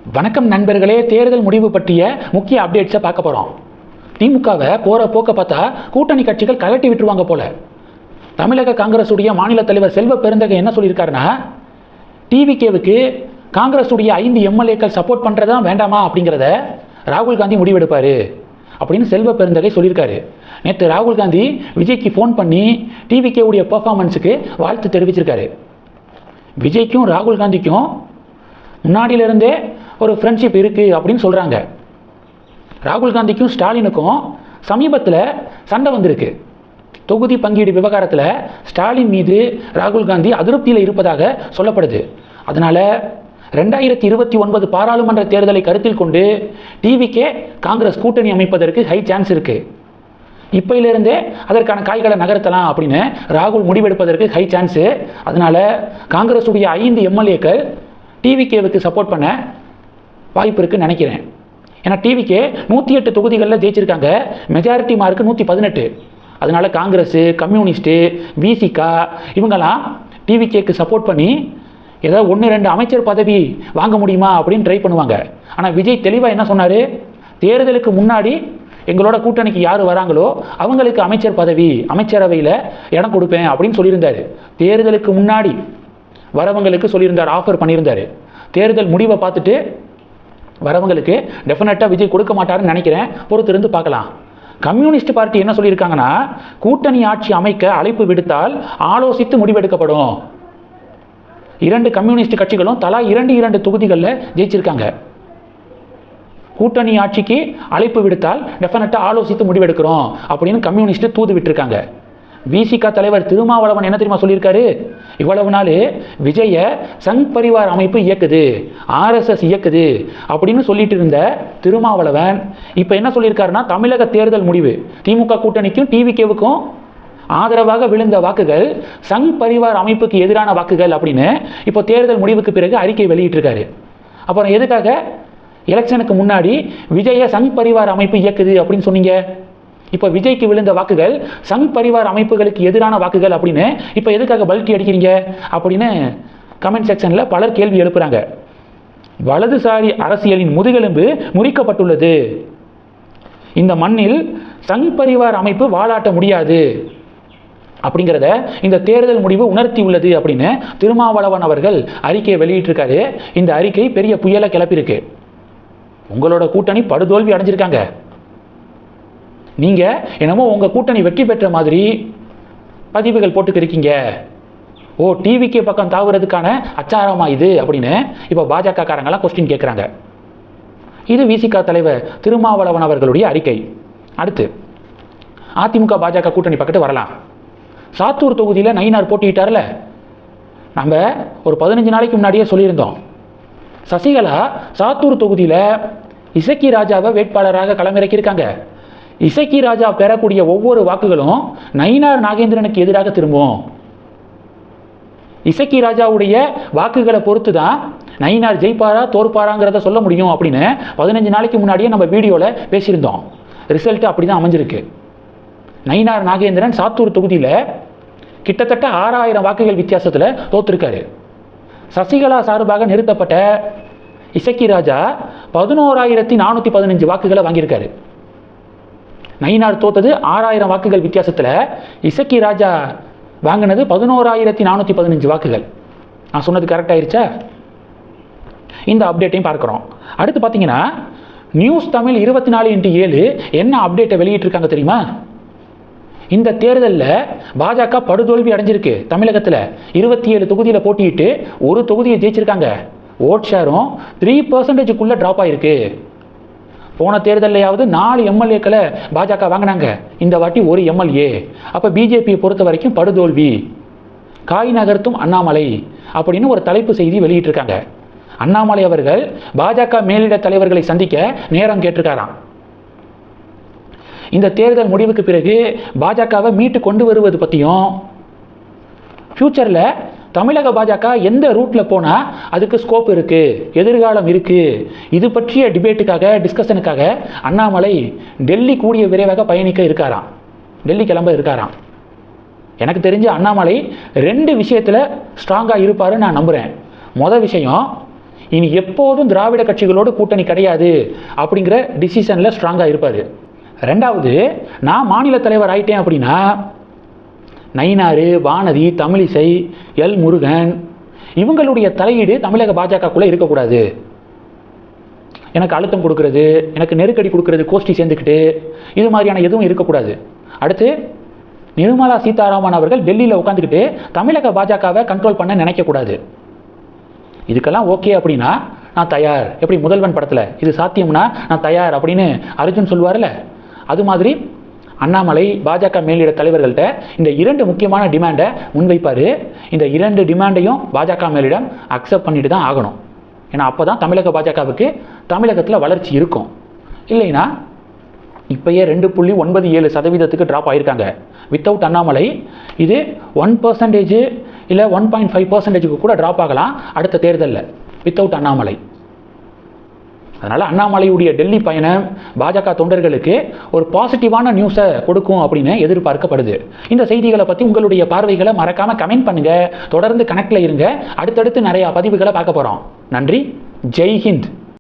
வணக்கம் நண்பர்களே, தேர்தல் முடிவு பற்றிய முக்கிய அப்டேட்ஸை பார்க்க போகிறோம். திமுகவை போகிற போக்க பார்த்தா கூட்டணி கட்சிகள் கலட்டி விட்டுருவாங்க போல. தமிழக காங்கிரஸுடைய மாநில தலைவர் செல்வ பெருந்தகை என்ன சொல்லியிருக்காருன்னா, டிவிகேவுக்கு காங்கிரஸுடைய 5 எம்எல்ஏக்கள் சப்போர்ட் பண்ணுறதா வேண்டாமா அப்படிங்கிறத ராகுல் காந்தி முடிவெடுப்பார் அப்படின்னு செல்வ பெருந்தகை சொல்லியிருக்காரு. நேற்று ராகுல் காந்தி விஜய்க்கு ஃபோன் பண்ணி டிவிகேவுடைய பெர்ஃபார்மன்ஸுக்கு வாழ்த்து தெரிவிச்சிருக்காரு. விஜய்க்கும் ராகுல் காந்திக்கும் முன்னாடியிலிருந்தே ஒரு ஃப்ரெண்ட்ஷிப் இருக்குது அப்படின்னு சொல்கிறாங்க. ராகுல் காந்திக்கும் ஸ்டாலினுக்கும் சமீபத்தில் சண்டை வந்திருக்கு. தொகுதி பங்கீடு விவகாரத்தில் ஸ்டாலின் மீது ராகுல் காந்தி அதிருப்தியில் இருப்பதாக சொல்லப்படுது. அதனால் 2029 பாராளுமன்ற தேர்தலை கருத்தில் கொண்டு டிவிகே காங்கிரஸ் கூட்டணி அமைப்பதற்கு ஹை சான்ஸ் இருக்குது. இப்போயிலிருந்தே அதற்கான காய்களை நகர்த்தலாம் அப்படின்னு ராகுல் முடிவெடுப்பதற்கு ஹை சான்ஸு. அதனால் காங்கிரஸுடைய 5 எம்எல்ஏக்கள் டிவிகேவுக்கு சப்போர்ட் பண்ண வாய்ப்பு இருக்குன்னு நினைக்கிறேன். ஏன்னா டிவிகே 108 தொகுதிகளில் ஜெயிச்சிருக்காங்க, மெஜாரிட்டி மார்க்கு 118. அதனால் காங்கிரஸு, கம்யூனிஸ்ட்டு, விசிகா இவங்கெல்லாம் டிவிகேக்கு சப்போர்ட் பண்ணி ஏதாவது 1-2 அமைச்சர் பதவி வாங்க முடியுமா அப்படின்னு ட்ரை பண்ணுவாங்க. ஆனால் விஜய் தெளிவாக என்ன சொன்னார், தேர்தலுக்கு முன்னாடி எங்களோட கூட்டணிக்கு யார் வராங்களோ அவங்களுக்கு அமைச்சர் பதவி, அமைச்சரவையில் இடம் கொடுப்பேன் அப்படின்னு சொல்லியிருந்தார். தேர்தலுக்கு முன்னாடி வரவங்களுக்கு சொல்லியிருந்தார், ஆஃபர் பண்ணியிருந்தார். தேர்தல் முடிவை பார்த்துட்டு வரவங்களுக்கு டெஃபினட்டாக விஜய் கொடுக்க மாட்டாருன்னு நினைக்கிறேன். பொறுத்திருந்து பார்க்கலாம். கம்யூனிஸ்ட் பார்ட்டி என்ன சொல்லியிருக்காங்கன்னா, கூட்டணி ஆட்சி அமைக்க அழைப்பு விடுத்தால் ஆலோசித்து முடிவெடுக்கப்படும். 2 கம்யூனிஸ்ட் கட்சிகளும் தலா 2 தொகுதிகளில் ஜெயிச்சிருக்காங்க. கூட்டணி ஆட்சிக்கு அழைப்பு விடுத்தால் டெஃபினட்டாக ஆலோசித்து முடிவெடுக்கிறோம் அப்படின்னு கம்யூனிஸ்ட் தூது விட்டுருக்காங்க. விசிகா தலைவர் திருமாவளவன் என்ன தெரியுமா சொல்லியிருக்காரு, இவ்வளவு நாள் விஜய சங் பரிவார் அமைப்பு இயக்குது, ஆர்எஸ்எஸ் இயக்குது அப்படின்னு சொல்லிட்டு இருந்த திருமாவளவன் இப்போ என்ன சொல்லியிருக்காருன்னா, தமிழக தேர்தல் முடிவு திமுக கூட்டணிக்கும் டிவிகேவுக்கும் ஆதரவாக விழுந்த வாக்குகள் சங் பரிவார் அமைப்புக்கு எதிரான வாக்குகள் அப்படின்னு இப்போ தேர்தல் முடிவுக்கு பிறகு அறிக்கை வெளியிட்டிருக்காரு. அப்புறம் எதுக்காக எலெக்ஷனுக்கு முன்னாடி விஜய சங் பரிவார் அமைப்பு இயக்குது அப்படின்னு சொன்னீங்க? இப்போ விஜய்க்கு விழுந்த வாக்குகள் சங் பரிவார் அமைப்புகளுக்கு எதிரான வாக்குகள் அப்படின்னு இப்போ எதுக்காக பல்ட்டி அடிக்கிறீங்க அப்படின்னு கமெண்ட் செக்ஷனில் பலர் கேள்வி எழுப்புறாங்க. வலதுசாரி அரசியலின் முதுகெலும்பு முறிக்கப்பட்டுள்ளது, இந்த மண்ணில் சங் பரிவார் அமைப்பு வாலாட்ட முடியாது அப்படிங்கிறத இந்த தேர்தல் முடிவு உணர்த்தி உள்ளது அப்படின்னு திருமாவளவன் அவர்கள் அறிக்கையை வெளியிட்டிருக்காரு. இந்த அறிக்கை பெரிய புயலை கிளப்பியிருக்கு. உங்களோட கூட்டணி படுதோல்வி அடைஞ்சிருக்காங்க. நீங்கள் என்னமோ உங்கள் கூட்டணி வெற்றி பெற்ற மாதிரி பதிவுகள் போட்டுக்கிருக்கீங்க. ஓ, டிவிக்கு பக்கம் தாவுறதுக்கான அச்சாரமா இது அப்படின்னு இப்போ பாஜக காரங்களாம் கொஸ்டின் கேட்குறாங்க. இது விசிகா தலைவர் திருமாவளவன் அவர்களுடைய அறிக்கை. அடுத்து அதிமுக பாஜக கூட்டணி பக்கத்து வரலாம். சாத்தூர் தொகுதியில் நயினார் போட்டிட்டார்ல, நம்ம ஒரு 15 நாளைக்கு முன்னாடியே சொல்லியிருந்தோம். சசிகலா சாத்தூர் தொகுதியில் இசக்கி ராஜாவை வேட்பாளராக களமிறக்கியிருக்காங்க. இசக்கி ராஜா பெறக்கூடிய ஒவ்வொரு வாக்குகளும் நயினார் நாகேந்திரனுக்கு எதிராக திரும்பும். இசக்கி ராஜாவுடைய வாக்குகளை பொறுத்து தான் நயினார் ஜெயிப்பாரா தோற்பாராங்கிறத சொல்ல முடியும் அப்படின்னு 15 நாளைக்கு முன்னாடியே நம்ம வீடியோவில் பேசியிருந்தோம். ரிசல்ட் அப்படி தான் அமைஞ்சிருக்கு. நயினார் நாகேந்திரன் சாத்தூர் தொகுதியில் கிட்டத்தட்ட 6000 வாக்குகள் வித்தியாசத்தில் தோற்றுருக்காரு. சசிகலா சார்பாக நிறுத்தப்பட்ட இசக்கி ராஜா 11,415 வாக்குகளை வாங்கியிருக்காரு. நயினார் தோத்தது 6000 வாக்குகள் வித்தியாசத்தில், இசக்கி ராஜா வாங்கினது 11,415 வாக்குகள். நான் சொன்னது கரெக்ட் ஆயிருச்சா? இந்த அப்டேட்டையும் பார்க்குறோம். அடுத்து பார்த்தீங்கன்னா, நியூஸ் தமிழ் 24x7 என்ன அப்டேட்டை வெளியிட்டிருக்காங்க தெரியுமா? இந்த தேர்தலில் பாஜக படுதோல்வி அடைஞ்சிருக்கு. தமிழகத்தில் 27 தொகுதியில் போட்டியிட்டு ஒரு தொகுதியை ஜெயிச்சிருக்காங்க. ஓட் ஷேரும் 3% ட்ராப் ஆகிருக்கு. போன தேர்தலையாவது 4 எம்எல்ஏக்களை பாஜக வாங்கினாங்க, இந்த வாட்டி 1 எம்எல்ஏ. அப்போ பிஜேபியை பொறுத்த வரைக்கும் படுதோல்வி. காய் நகர்த்தும் அண்ணாமலை அப்படின்னு ஒரு தலைப்பு செய்தி வெளியிட்டிருக்காங்க. அண்ணாமலை அவர்கள் பாஜக மேலிட தலைவர்களை சந்திக்க நேரம் கேட்டிருக்காராம். இந்த தேர்தல் முடிவுக்கு பிறகு பாஜகவை மீட்டு கொண்டு வருவது பற்றியும், ஃப்யூச்சரில் தமிழக பாஜக எந்த ரூட்டில் போனால் அதுக்கு ஸ்கோப் இருக்குது, எதிர்காலம் இருக்குது, இது பற்றிய டிபேட்டுக்காக, டிஸ்கஷனுக்காக அண்ணாமலை டெல்லி கூடிய விரைவாக பயணிக்க இருக்காராம், டெல்லி கிளம்ப இருக்காராம். எனக்கு தெரிஞ்ச அண்ணாமலை 2 விஷயத்தில் ஸ்ட்ராங்காக இருப்பாருன்னு நான் நம்புகிறேன். மொதல் விஷயம், இனி எப்போதும் திராவிட கட்சிகளோடு கூட்டணி கிடையாது அப்படிங்கிற டிசிஷனில் ஸ்ட்ராங்காக இருப்பார். ரெண்டாவது, நான் மாநில தலைவர் ஆயிட்டேன் அப்படின்னா நயினார், வானதி, தமிழிசை, எல் முருகன் இவங்களுடைய தலையீடு தமிழக பாஜகக்குள்ளே இருக்கக்கூடாது. எனக்கு அழுத்தம் கொடுக்கறது, எனக்கு நெருக்கடி கொடுக்கறது, கோஷ்டி சேர்ந்துக்கிட்டு இது மாதிரியான எதுவும் இருக்கக்கூடாது. அடுத்து, நிர்மலா சீதாராமன் அவர்கள் டெல்லியில் உட்காந்துக்கிட்டு தமிழக பாஜகவை கண்ட்ரோல் பண்ண நினைக்கக்கூடாது. இதுக்கெல்லாம் ஓகே அப்படின்னா நான் தயார். எப்படி முதல்வன் படத்தில் இது சாத்தியம்னா நான் தயார் அப்படின்னு அர்ஜுன் சொல்லுவார்ல, அது மாதிரி அண்ணாமலை பாஜக மேலிட தலைவர்கள்ட்ட இந்த 2 முக்கியமான டிமாண்டை முன்வைப்பார். இந்த 2 டிமாண்டையும் பாஜக மேலிடம் அக்செப்ட் பண்ணிட்டு தான் ஆகணும். ஏன்னா அப்போ தான் தமிழக பாஜகவுக்கு தமிழகத்தில் வளர்ச்சி இருக்கும். இல்லைன்னா இப்போயே 2.97% ட்ராப் ஆகியிருக்காங்க. வித்தவுட் அண்ணாமலை இது 1% இல்லை 1.5% கூட ட்ராப் ஆகலாம் அடுத்த தேர்தலில் வித்தவுட் அண்ணாமலை. அதனால் அண்ணாமலையுடைய டெல்லி பயணம் பாஜக தொண்டர்களுக்கு ஒரு பாசிட்டிவான நியூஸை கொடுக்கும் அப்படின்னு எதிர்பார்க்கப்படுது. இந்த செய்திகளை பற்றி உங்களுடைய பார்வைகளை மறக்காமல் கமெண்ட் பண்ணுங்கள். தொடர்ந்து கனெக்டில் இருங்க. அடுத்தடுத்து நிறையா பதிவுகளை பார்க்க போகிறோம். நன்றி. ஜெய் ஹிந்த்.